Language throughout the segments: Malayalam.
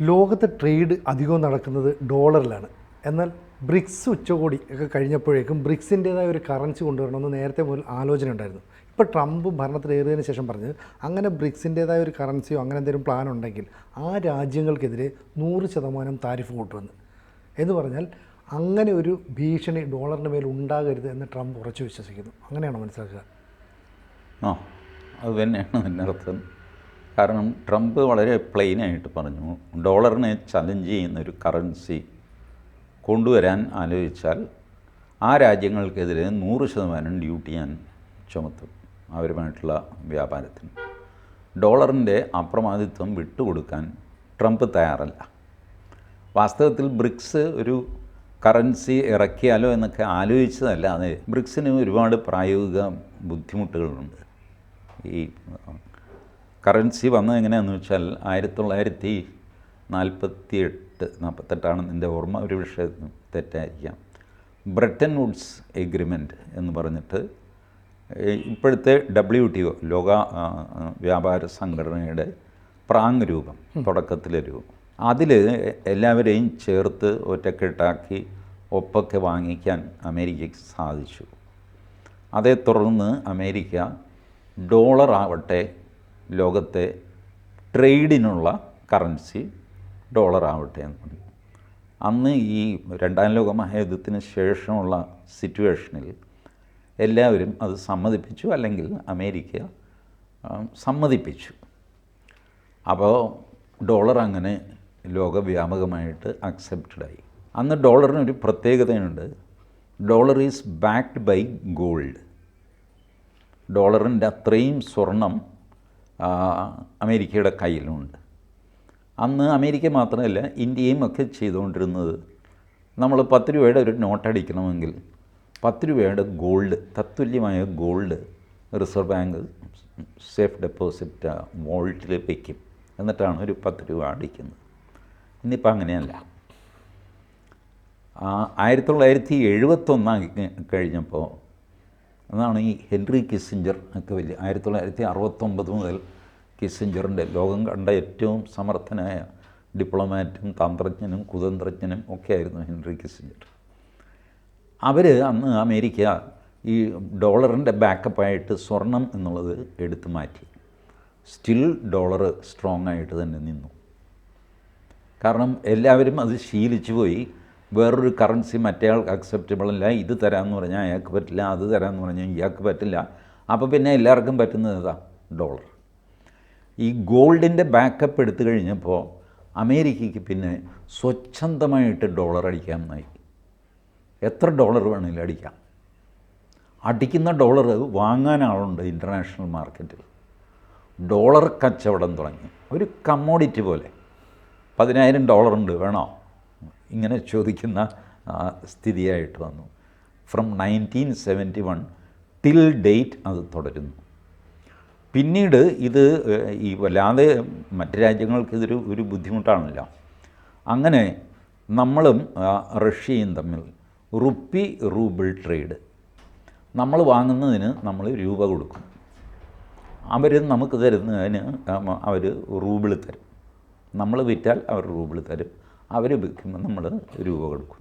ലോകത്തെ ട്രേഡ് അധികവും നടക്കുന്നത് ഡോളറിലാണ്. എന്നാൽ ബ്രിക്സ് ഉച്ചകോടി ഒക്കെ കഴിഞ്ഞപ്പോഴേക്കും ബ്രിക്സിൻ്റേതായ ഒരു കറൻസി കൊണ്ടുവരണമെന്ന് നേരത്തെ മുതൽ ആലോചന ഉണ്ടായിരുന്നു. ഇപ്പോൾ ട്രംപ് ഭരണത്തിലേറിയതിന് ശേഷം പറഞ്ഞത് അങ്ങനെ ബ്രിക്സിൻ്റേതായ ഒരു കറൻസിയോ അങ്ങനെ എന്തെങ്കിലും പ്ലാൻ ഉണ്ടെങ്കിൽ ആ രാജ്യങ്ങൾക്കെതിരെ 100% താരിഫ് കൂട്ടുമെന്ന്. എന്ന് പറഞ്ഞാൽ അങ്ങനെ ഒരു ഭീഷണി ഡോളറിന് മേൽ ഉണ്ടാകരുത് എന്ന് ട്രംപ് ഉറച്ചു വിശ്വസിക്കുന്നു. അങ്ങനെയാണോ മനസ്സിലാക്കുക? അത് തന്നെയാണ് എൻ്റെ അർത്ഥം. കാരണം ട്രംപ് വളരെ പ്ലെയിനായിട്ട് പറഞ്ഞു, ഡോളറിനെ ചലഞ്ച് ചെയ്യുന്നൊരു കറൻസി കൊണ്ടുവരാൻ ആലോചിച്ചാൽ ആ രാജ്യങ്ങൾക്കെതിരെ 100% ഡ്യൂട്ടി ഞാൻ ചുമത്തും അവരുമായിട്ടുള്ള വ്യാപാരത്തിന്. ഡോളറിൻ്റെ അപ്രമാദിത്വം വിട്ടുകൊടുക്കാൻ ട്രംപ് തയ്യാറല്ല. വാസ്തവത്തിൽ ബ്രിക്സ് ഒരു കറൻസി ഇറക്കിയാലോ എന്നൊക്കെ ആലോചിച്ചതല്ലാതെ ബ്രിക്സിന് ഒരുപാട് പ്രായോഗിക ബുദ്ധിമുട്ടുകളുണ്ട്. ഈ കറൻസി വന്നത് എങ്ങനെയാണെന്ന് വെച്ചാൽ 1948 എൻ്റെ ഓർമ്മ, ഒരു വിഷയം തെറ്റായിരിക്കാം. ബ്രെട്ടൻ വുഡ്സ് എഗ്രിമെൻറ്റ് എന്ന് പറഞ്ഞിട്ട് ഇപ്പോഴത്തെ WTO ലോക വ്യാപാര സംഘടനയുടെ പ്രാങ് രൂപം, തുടക്കത്തിലെ രൂപം, അതിൽ എല്ലാവരെയും ചേർത്ത് ഒറ്റക്കെട്ടാക്കി ഒപ്പൊക്കെ വാങ്ങിക്കാൻ അമേരിക്കയ്ക്ക് സാധിച്ചു. അതേ തുടർന്ന് അമേരിക്ക ഡോളറാവട്ടെ ലോകത്തെ ട്രേഡിനുള്ള കറൻസി ഡോളറാവട്ടെ എന്ന് പറഞ്ഞു. അന്ന് ഈ രണ്ടാം ലോക മഹായുദ്ധത്തിന് ശേഷമുള്ള സിറ്റുവേഷനിൽ എല്ലാവരും അത് സമ്മതിപ്പിച്ചു, അല്ലെങ്കിൽ അമേരിക്ക സമ്മതിപ്പിച്ചു. അപ്പോൾ ഡോളർ അങ്ങനെ ലോകവ്യാപകമായിട്ട് അക്സെപ്റ്റഡായി. അന്ന് ഡോളറിനൊരു പ്രത്യേകതയുണ്ട്. Dollar is backed by gold. ഡോളറിൻ്റെ അത്രയും സ്വർണം അമേരിക്കയുടെ കയ്യിലുണ്ട്. അന്ന് അമേരിക്ക മാത്രമല്ല ഇന്ത്യയും ഒക്കെ ചെയ്തുകൊണ്ടിരുന്നത്, നമ്മൾ 10 രൂപയുടെ ഒരു നോട്ട് അടിക്കണമെങ്കിൽ 10 രൂപയുടെ ഗോൾഡ്, തത്തുല്യമായ gold reserve bank safe deposit വോൾട്ടിൽ വയ്ക്കും. എന്നിട്ടാണ് ഒരു 10 രൂപ അടിക്കുന്നത്. ഇന്നിപ്പോൾ അങ്ങനെയല്ല. 1971 കഴിഞ്ഞപ്പോൾ അതാണ് ഈ ഹെൻറി കിസ്സിഞ്ചർ ഒക്കെ വലിയ 1969 മുതൽ കിസ്സിഞ്ചറിൻ്റെ ലോകം കണ്ട ഏറ്റവും സമർത്ഥനായ ഡിപ്ലോമാറ്റും തന്ത്രജ്ഞനും കുതന്ത്രജ്ഞനും ഒക്കെ ആയിരുന്നു ഹെൻറി കിസ്സിഞ്ചർ. അവർ അന്ന് അമേരിക്ക ഈ ഡോളറിൻ്റെ ബാക്കപ്പായിട്ട് സ്വർണം എന്നുള്ളത് എടുത്തു മാറ്റി. സ്റ്റിൽ ഡോളർ സ്ട്രോങ് ആയിട്ട് തന്നെ നിന്നു. കാരണം എല്ലാവരും അത് ശീലിച്ചു പോയി. വേറൊരു കറൻസി മറ്റേയാൾക്ക് അക്സെപ്റ്റബിൾ അല്ല, ഇത് തരാമെന്ന് പറഞ്ഞാൽ അയാൾക്ക് പറ്റില്ല, അത് തരാമെന്ന് പറഞ്ഞാൽ ഇയാൾക്ക് പറ്റില്ല. അപ്പോൾ പിന്നെ എല്ലാവർക്കും പറ്റുന്നത് ഏതാ? ഡോളർ. ഈ ഗോൾഡിൻ്റെ ബാക്കപ്പ് എടുത്തു കഴിഞ്ഞപ്പോൾ അമേരിക്കയ്ക്ക് പിന്നെ സ്വച്ഛന്തമായിട്ട് ഡോളർ അടിക്കാമെന്നായി. എത്ര ഡോളർ വേണമെങ്കിലും അടിക്കാം. അടിക്കുന്ന ഡോളർ വാങ്ങാൻ ആളുണ്ട് ഇൻ്റർനാഷണൽ മാർക്കറ്റിൽ. ഡോളർ കച്ചവടം തുടങ്ങി. ഒരു കമ്മോഡിറ്റി പോലെ. 10,000 ഡോളറുണ്ട്, വേണോ? ഇങ്ങനെ ചോദിക്കുന്ന സ്ഥിതിയായിട്ട് വന്നു. ഫ്രം 1971 ടിൽ ഡേറ്റ് അത് തുടരുന്നു. പിന്നീട് ഇത് ഈ വല്ലാതെ മറ്റ് രാജ്യങ്ങൾക്ക് ഒരു ബുദ്ധിമുട്ടാണല്ലോ. അങ്ങനെ നമ്മളും റഷ്യയും തമ്മിൽ റുപ്പി റൂബിൾ ട്രേഡ്. നമ്മൾ വാങ്ങുന്നതിന് നമ്മൾ രൂപ കൊടുക്കും, അവർ നമുക്ക് തരുന്നതിന് അവർ റൂബിൾ തരും. നമ്മൾ വിറ്റാൽ അവർ റൂബിൾ തരും, അവർ വിൽക്കുമ്പോൾ നമ്മൾ രൂപ കൊടുക്കും.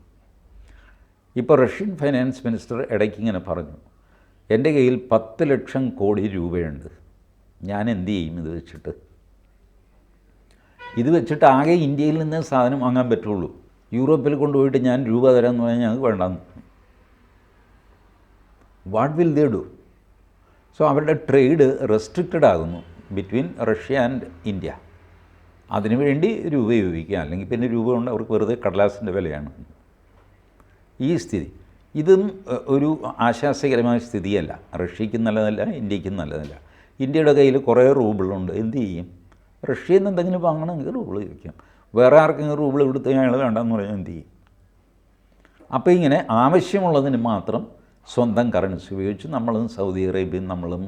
ഇപ്പോൾ റഷ്യൻ ഫൈനാൻസ് മിനിസ്റ്റർ ഇടയ്ക്ക് ഇങ്ങനെ പറഞ്ഞു, എൻ്റെ കയ്യിൽ 10 ലക്ഷം കോടി രൂപയുണ്ട്, ഞാൻ എന്ത് ചെയ്യും ഇത് വെച്ചിട്ട്? ഇത് വെച്ചിട്ട് ആകെ ഇന്ത്യയിൽ നിന്ന് സാധനം വാങ്ങാൻ പറ്റുള്ളൂ. യൂറോപ്പിൽ കൊണ്ടുപോയിട്ട് ഞാൻ രൂപ തരാമെന്ന് പറഞ്ഞാൽ ഞങ്ങൾക്ക് വേണ്ടാന്ന്. What will they do? So അവരുടെ ട്രേഡ് റെസ്ട്രിക്റ്റഡ് ആകുന്നു ബിറ്റ്വീൻ റഷ്യ ആൻഡ് ഇന്ത്യ. അതിനുവേണ്ടി രൂപ ഉപയോഗിക്കുക, അല്ലെങ്കിൽ പിന്നെ രൂപ കൊണ്ട് അവർക്ക് വെറുതെ കടലാസിൻ്റെ വിലയാണ്. ഈ സ്ഥിതി ഇതും ഒരു ആശാസ്യകരമായ സ്ഥിതിയല്ല. റഷ്യയ്ക്കും നല്ലതല്ല, ഇന്ത്യക്കും നല്ലതല്ല. ഇന്ത്യയുടെ കയ്യിൽ കുറേ റൂബിളുണ്ട്, എന്ത് ചെയ്യും? റഷ്യയിൽ നിന്ന് എന്തെങ്കിലും വാങ്ങണമെങ്കിൽ റൂബിൾ ചോദിക്കാം. വേറെ ആർക്കെങ്കിലും റൂബിൾ കൊടുത്ത് അയാൾ വേണ്ടെന്ന് പറഞ്ഞാൽ എന്ത് ചെയ്യും? അപ്പോൾ ഇങ്ങനെ ആവശ്യമുള്ളതിന് മാത്രം സ്വന്തം കറൻസി ഉപയോഗിച്ച് നമ്മളും സൗദി അറേബ്യയും നമ്മളും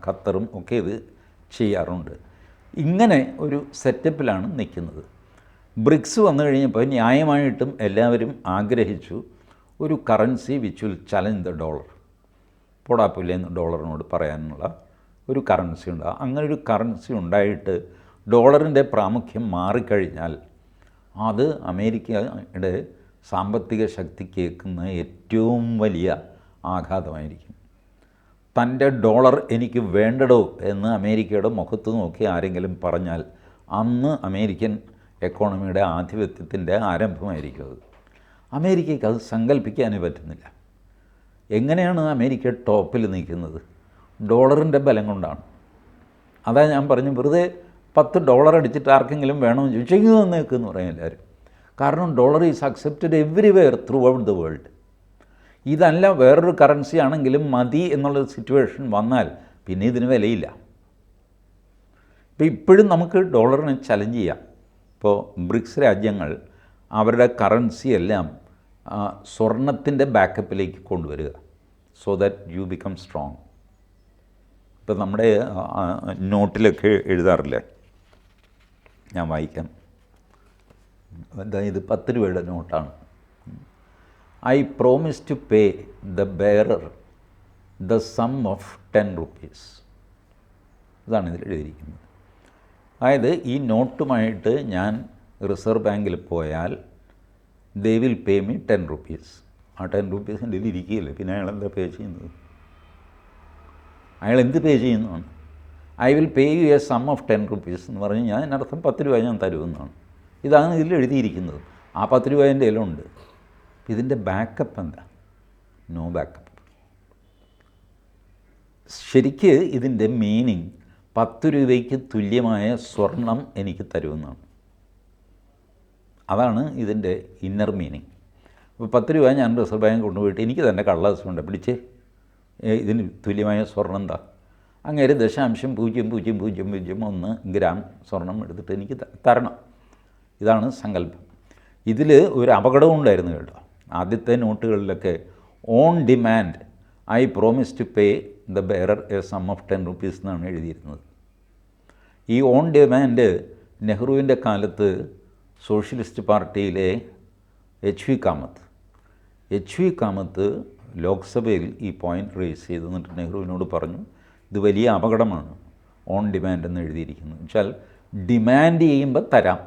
ഖത്തറും ഒക്കെ ഇത് ചെയ്യാറുണ്ട്. ഇങ്ങനെ ഒരു സെറ്റപ്പിലാണ് നിൽക്കുന്നത്. ബ്രിക്സ് വന്നു കഴിഞ്ഞപ്പോൾ ന്യായമായിട്ടും എല്ലാവരും ആഗ്രഹിച്ചു ഒരു currency which will challenge the dollar. പോടാപ്പില്ലെന്ന് ഡോളറിനോട് പറയാനുള്ള ഒരു കറൻസി ഉണ്ടാകും. അങ്ങനെ ഒരു കറൻസി ഉണ്ടായിട്ട് ഡോളറിൻ്റെ പ്രാമുഖ്യം മാറിക്കഴിഞ്ഞാൽ അത് അമേരിക്കയുടെ സാമ്പത്തിക ശക്തിക്ക് ഏൽക്കുന്ന ഏറ്റവും വലിയ ആഘാതമായിരിക്കും. തൻ്റെ ഡോളർ എനിക്ക് വേണ്ടടോ എന്ന് അമേരിക്കയുടെ മുഖത്ത് നോക്കി ആരെങ്കിലും പറഞ്ഞാൽ അന്ന് അമേരിക്കൻ എക്കോണമിയുടെ ആധിപത്യത്തിൻ്റെ ആരംഭമായിരിക്കും അത്. അമേരിക്കയ്ക്ക് അത് സങ്കല്പിക്കാനേ പറ്റുന്നില്ല. എങ്ങനെയാണ് അമേരിക്ക ടോപ്പിൽ നിൽക്കുന്നത്? ഡോളറിൻ്റെ ബലം കൊണ്ടാണ്. അതാ ഞാൻ പറഞ്ഞു, വെറുതെ $10 അടിച്ചിട്ട് ആർക്കെങ്കിലും വേണമെന്ന് ചോദിച്ചാൽ ഇത് വന്നേക്കെന്ന് പറയും എല്ലാവരും. കാരണം dollar is accepted everywhere through out the world. ഇതല്ല വേറൊരു കറൻസി ആണെങ്കിലും മതി എന്നുള്ളൊരു സിറ്റുവേഷൻ വന്നാൽ പിന്നെ ഇതിന് വിലയില്ല. ഇപ്പോഴും നമുക്ക് ഡോളറിനെ ചലഞ്ച് ചെയ്യാം. ഇപ്പോൾ ബ്രിക്സ് രാജ്യങ്ങൾ അവരുടെ കറൻസി എല്ലാം സ്വർണത്തിൻ്റെ ബാക്കപ്പിലേക്ക് കൊണ്ടുവരിക, so that you become strong. ഇപ്പം നമ്മുടെ നോട്ടിലൊക്കെ എഴുതാറില്ലേ, ഞാൻ വായിക്കാം. അതായത് 10 രൂപയുടെ നോട്ടാണ്. I promise to pay the bearer the sum of 10 rupees. ഇതാണ് ഇതിൽ എഴുതിയിരിക്കുന്നത്. അതായത് ഈ നോട്ടുമായിട്ട് ഞാൻ റിസർവ് ബാങ്കിൽ പോയാൽ they will pay me 10 rupees. ആ 10 rupees എൻ്റെ ഇതിൽ ഇരിക്കുകയില്ല, പിന്നെ അയാൾ എന്താ പേ ചെയ്യുന്നത്? അയാൾ എന്ത് പേ ചെയ്യുന്നതാണ്? I will pay you a sum of 10 rupees എന്ന് പറഞ്ഞ് ഞാൻ അതിനർത്ഥം 10 രൂപ ഞാൻ തരുമെന്നാണ്. ഇതാണ് ഇതിൽ എഴുതിയിരിക്കുന്നത്. ആ 10 രൂപ എൻ്റെ കയ്യിലുണ്ട്. ഇതിൻ്റെ ബാക്കപ്പ് എന്താ? No backup. ശരിക്ക് ഇതിൻ്റെ മീനിങ് 10 രൂപയ്ക്ക് തുല്യമായ സ്വർണം എനിക്ക് തരുമെന്നാണ്. അതാണ് ഇതിൻ്റെ ഇന്നർ മീനിങ്. അപ്പോൾ 10 രൂപ ഞാൻ റിസർവ് ബാങ്ക് കൊണ്ടുപോയിട്ട് എനിക്ക് തന്നെ കള്ളാസുണ്ട് പിടിച്ച് ഇതിന് തുല്യമായ സ്വർണം എന്താ? അങ്ങേര് 0.0001 ഗ്രാം സ്വർണം എടുത്തിട്ട് എനിക്ക് തരണം. ഇതാണ് സങ്കല്പം. ഇതിൽ ഒരു അപകടവും ഉണ്ടായിരുന്നു കേട്ടോ. ആദ്യത്തെ നോട്ടുകളിലൊക്കെ on demand I promise to pay the bearer a sum of 10 rupees എന്നാണ് എഴുതിയിരുന്നത്. ഈ ഓൺ ഡിമാൻഡ് നെഹ്റുവിൻ്റെ കാലത്ത് സോഷ്യലിസ്റ്റ് പാർട്ടിയിലെ എച്ച് വി കാമത്ത് ലോക്സഭയിൽ ഈ പോയിൻ്റ് റേസ് ചെയ്ത് എന്നിട്ട് നെഹ്റുവിനോട് പറഞ്ഞു, ഇത് വലിയ അപകടമാണ് ഓൺ ഡിമാൻഡ് എന്ന് എഴുതിയിരിക്കുന്നത്. വെച്ചാൽ ഡിമാൻഡ് ചെയ്യുമ്പോൾ തരാം,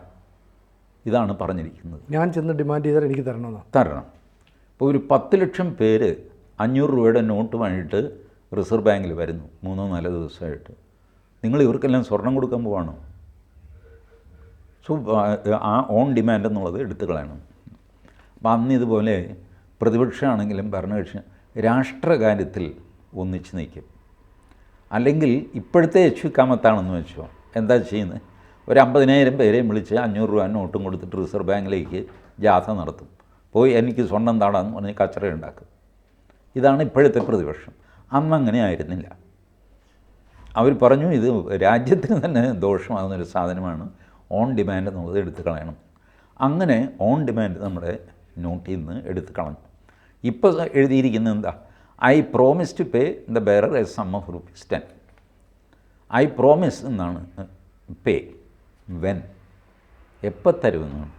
ഇതാണ് പറഞ്ഞിരിക്കുന്നത്. ഞാൻ ചെന്ന് ഡിമാൻഡ് ചെയ്താൽ എനിക്ക് തരണം. ഇപ്പോൾ ഒരു 10 ലക്ഷം പേര് 500 രൂപയുടെ നോട്ടുമായിട്ട് റിസർവ് ബാങ്കിൽ വരുന്നു 3-4 ദിവസമായിട്ട്. നിങ്ങൾ ഇവർക്കെല്ലാം സ്വർണം കൊടുക്കാൻ പോവാണോ? സോ ആ ഓൺ ഡിമാൻഡ് എന്നുള്ളത് എടുത്തു കളയണം. അപ്പം അന്ന് ഇതുപോലെ പ്രതിപക്ഷമാണെങ്കിലും ഭരണകക്ഷി രാഷ്ട്രകാര്യത്തിൽ ഒന്നിച്ച് നിൽക്കും. അല്ലെങ്കിൽ ഇപ്പോഴത്തെ എച്ച് വി കാമത്താണെന്ന് വെച്ചോ, എന്താ ചെയ്യുന്നത്? ഒരു 50,000 പേരെയും വിളിച്ച് 500 രൂപ നോട്ടും കൊടുത്തിട്ട് റിസർവ് ബാങ്കിലേക്ക് ജാഥ നടത്തും. പോയി എനിക്ക് സ്വർണ്ണം താടാന്ന് പറഞ്ഞ് കച്ചറ ഉണ്ടാക്കും. ഇതാണ് ഇപ്പോഴത്തെ പ്രതിപക്ഷം. അന്ന് അങ്ങനെ ആയിരുന്നില്ല. അവർ പറഞ്ഞു ഇത് രാജ്യത്തിന് തന്നെ ദോഷമാകുന്നൊരു സാധനമാണ് ഓൺ ഡിമാൻഡ് എന്നുള്ളത് എടുത്തു കളയണം. അങ്ങനെ ഓൺ ഡിമാൻഡ് നമ്മുടെ നോട്ടിൽ നിന്ന് എടുത്തു കളഞ്ഞു. ഇപ്പോൾ എഴുതിയിരിക്കുന്നത് എന്താ? I promise to pay the bearer a sum of ₹10. I promise എന്നാണ് പേ. വെൻ, എപ്പോൾ തരുമെന്നാണ്.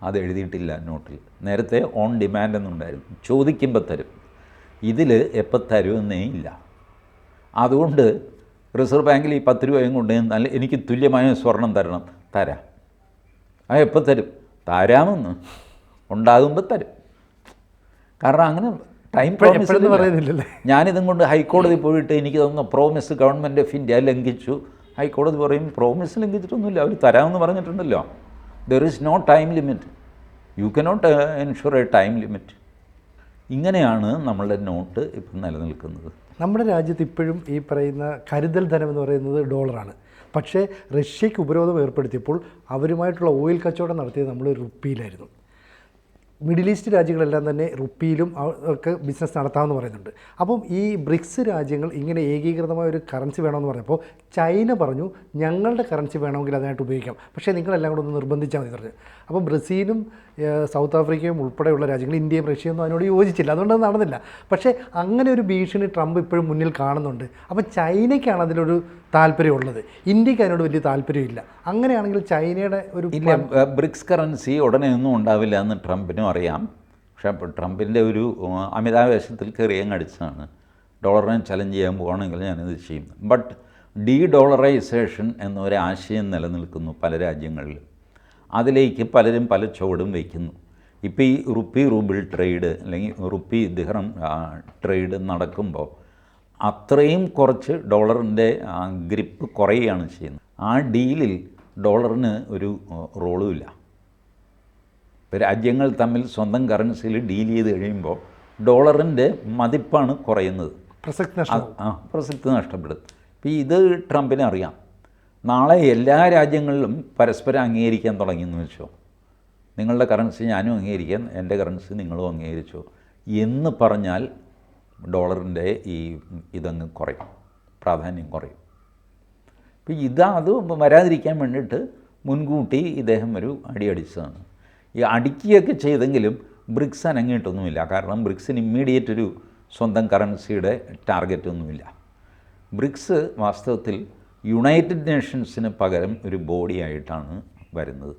അത് എഴുതിയിട്ടില്ല നോട്ടിൽ. നേരത്തെ ഓൺ ഡിമാൻഡ് എന്നുണ്ടായിരുന്നു, ചോദിക്കുമ്പോൾ തരും. ഇതിൽ എപ്പോൾ തരുമെന്നേ ഇല്ല. അതുകൊണ്ട് റിസർവ് ബാങ്കിൽ ഈ 10 രൂപയും കൊണ്ട് നല്ല എനിക്ക് തുല്യമായ സ്വർണം തരണം, തരാം. ആ എപ്പോൾ തരും? തരാമെന്ന് ഉണ്ടാകുമ്പോൾ തരും. കാരണം അങ്ങനെ ടൈം പ്രോമിസ് പറയുന്നില്ലല്ലേ. ഞാനിതും കൊണ്ട് ഹൈക്കോടതി പോയിട്ട് എനിക്ക് തന്ന പ്രോമിസ് ഗവൺമെൻറ് ഓഫ് ഇന്ത്യ ലംഘിച്ചു. ഹൈക്കോടതി പറയും പ്രോമിസ് ലംഘിച്ചിട്ടൊന്നുമില്ല, അവർ തരാമെന്ന് പറഞ്ഞിട്ടുണ്ടല്ലോ. There is no time limit, you cannot ensure a time limit. ഇങ്ങനെയാണ് നമ്മളുടെ നോട്ട് ഇപ്പം നിലനിൽക്കുന്നത്. നമ്മുടെ രാജ്യത്ത് ഇപ്പോഴും ഈ പറയുന്ന കരുതൽ ധനം എന്ന് പറയുന്നത് ഡോളറാണ്. പക്ഷേ റഷ്യയ്ക്ക് ഉപരോധം ഏർപ്പെടുത്തിയപ്പോൾ അവരുമായിട്ടുള്ള ഓയിൽ കച്ചവടം നടത്തിയത് നമ്മൾ റുപ്പിയിലായിരുന്നു. മിഡിൽ ഈസ്റ്റ് രാജ്യങ്ങളെല്ലാം തന്നെ റുപ്പിയിലും ഒക്കെ ബിസിനസ് നടത്താമെന്ന് പറയുന്നുണ്ട്. അപ്പം ഈ ബ്രിക്സ് രാജ്യങ്ങൾ ഇങ്ങനെ ഏകീകൃതമായ ഒരു കറൻസി വേണമെന്ന് പറഞ്ഞപ്പോൾ ചൈന പറഞ്ഞു ഞങ്ങളുടെ കറൻസി വേണമെങ്കിൽ അതിനായിട്ട് ഉപയോഗിക്കാം, പക്ഷേ നിങ്ങളെല്ലാം കൂടെ ഒന്ന് നിർബന്ധിച്ചാൽ മതി പറഞ്ഞു. അപ്പോൾ ബ്രസീലും സൗത്ത് ആഫ്രിക്കയും ഉൾപ്പെടെയുള്ള രാജ്യങ്ങൾ, ഇന്ത്യയും റഷ്യയൊന്നും അതിനോട് യോജിച്ചില്ല, അതുകൊണ്ട് അത് നടന്നില്ല. പക്ഷേ അങ്ങനെ ഒരു ഭീഷണി ട്രംപ് ഇപ്പോഴും മുന്നിൽ കാണുന്നുണ്ട്. അപ്പോൾ ചൈനയ്ക്കാണ് അതിലൊരു താല്പര്യമുള്ളത്, ഇന്ത്യക്ക് അതിനോട് വലിയ താല്പര്യമില്ല. അങ്ങനെയാണെങ്കിൽ ചൈനയുടെ ഒരു ഇല്ല, ബ്രിക്സ് കറൻസി ഉടനെ ഒന്നും ഉണ്ടാവില്ല എന്ന് ട്രംപിനും അറിയാം. പക്ഷേ ട്രംപിൻ്റെ ഒരു അമിതാവേശത്തിൽ കയറിയങ്ങ് അടിച്ചതാണ്. ഡോളറിനെ ചലഞ്ച് ചെയ്യാൻ പോകുകയാണെങ്കിൽ ഞാനിത് ചെയ്യും. ബട്ട് ഡീ ഡോളറൈസേഷൻ എന്നൊരു ആശയം നിലനിൽക്കുന്നു പല രാജ്യങ്ങളിലും. അതിലേക്ക് പലരും പല ചുവടും വയ്ക്കുന്നു. ഇപ്പോൾ ഈ റുപ്പി റൂബിൾ ട്രേഡ് അല്ലെങ്കിൽ റുപ്പി ദിഹ്റം ട്രേഡ് നടക്കുമ്പോൾ അത്രയും കുറച്ച് ഡോളറിൻ്റെ ഗ്രിപ്പ് കുറയുകയാണ് ചെയ്യുന്നത്. ആ ഡീലിൽ ഡോളറിന് ഒരു റോളുമില്ല. ഇപ്പോൾ രാജ്യങ്ങൾ തമ്മിൽ സ്വന്തം കറൻസിയിൽ ഡീൽ ചെയ്ത് കഴിയുമ്പോൾ ഡോളറിൻ്റെ മതിപ്പാണ് കുറയുന്നത്, പ്രസക്തി നഷ്ടപ്പെടും. ഇപ്പോൾ ഇത് ട്രംപിന് അറിയാം. നാളെ എല്ലാ രാജ്യങ്ങളിലും പരസ്പരം അംഗീകരിക്കാൻ തുടങ്ങിയെന്ന് വെച്ചോ, നിങ്ങളുടെ കറൻസി ഞാനും അംഗീകരിക്കാം, എൻ്റെ കറൻസി നിങ്ങളും അംഗീകരിച്ചോ എന്ന് പറഞ്ഞാൽ ഡോളറിൻ്റെ ഇതങ്ങ് കുറയും, പ്രാധാന്യം കുറയും. അപ്പോൾ അത് വരാതിരിക്കാൻ വേണ്ടിയിട്ട് മുൻകൂട്ടി ഇദ്ദേഹം ഒരു അടി അടിച്ചതാണ്. ഈ അടിക്കുകയൊക്കെ ചെയ്തെങ്കിലും ബ്രിക്സ് അനങ്ങിയിട്ടൊന്നുമില്ല. കാരണം ബ്രിക്സിന് ഇമ്മീഡിയറ്റ് ഒരു സ്വന്തം കറൻസിയുടെ ടാർഗറ്റൊന്നുമില്ല. ബ്രിക്സ് വാസ്തവത്തിൽ യുണൈറ്റഡ് നേഷൻസിന് പകരം ഒരു ബോഡിയായിട്ടാണ് വരുന്നത്.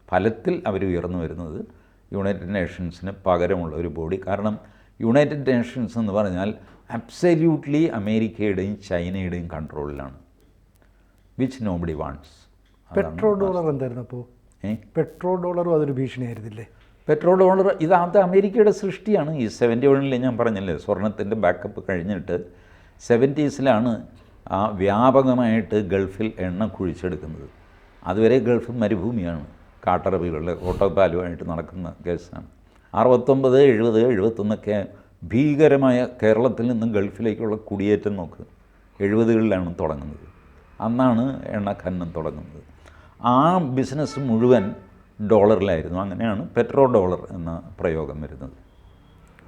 ഫലത്തിൽ അവർ ഉയർന്നു വരുന്നത് യുണൈറ്റഡ് നേഷൻസിന് പകരമുള്ള ഒരു ബോഡി. കാരണം യുണൈറ്റഡ് നേഷൻസ് എന്ന് പറഞ്ഞാൽ അബ്സല്യൂട്ട്ലി അമേരിക്കയുടെയും ചൈനയുടെയും കൺട്രോളിലാണ്, which nobody wants. Petrodollar എന്തായിരുന്നു അപ്പോൾ? പെട്രോ ഡോളറും അതൊരു ഭീഷണിയായിരുന്നില്ലേ? പെട്രോ ഡോളർ അത് അമേരിക്കയുടെ സൃഷ്ടിയാണ്. ഈ 71 ഞാൻ പറഞ്ഞല്ലേ, സ്വർണത്തിൻ്റെ ബാക്കപ്പ് കഴിഞ്ഞിട്ട് 70s വ്യാപകമായിട്ട് ഗൾഫിൽ എണ്ണ കുഴിച്ചെടുക്കുന്നത്. അതുവരെ ഗൾഫ് മരുഭൂമിയാണ്, കാട്ടറബികളുടെ ഓട്ടോപാലുമായിട്ട് നടക്കുന്ന കേസാണ്. 69, 70, 71 ഭീകരമായ കേരളത്തിൽ നിന്നും ഗൾഫിലേക്കുള്ള കുടിയേറ്റം നോക്ക്. 70കളിലാണ് തുടങ്ങുന്നത്. അന്നാണ് എണ്ണ ഖനനം തുടങ്ങുന്നത്. ആ ബിസിനസ് മുഴുവൻ ഡോളറിലായിരുന്നു. അങ്ങനെയാണ് പെട്രോ ഡോളർ എന്ന പ്രയോഗം വരുന്നത്.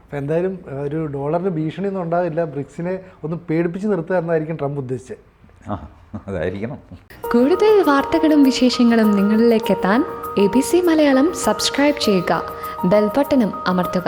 അപ്പോൾ എന്തായാലും ഒരു ഡോളറിന് ഭീഷണിയൊന്നും ഉണ്ടാകില്ല, ബ്രിക്സിനെ ഒന്ന് പേടിപ്പിച്ച് നിർത്തുക എന്നായിരിക്കും ട്രംപ് ഉദ്ദേശിച്ചത്. അതായിരിക്കണം. കൂടുതൽ വാർത്തകളും വിശേഷങ്ങളും നിങ്ങളിലേക്ക് എത്താൻ ABC മലയാളം സബ്സ്ക്രൈബ് ചെയ്യുക, ബെൽ ബട്ടണും അമർത്തുക.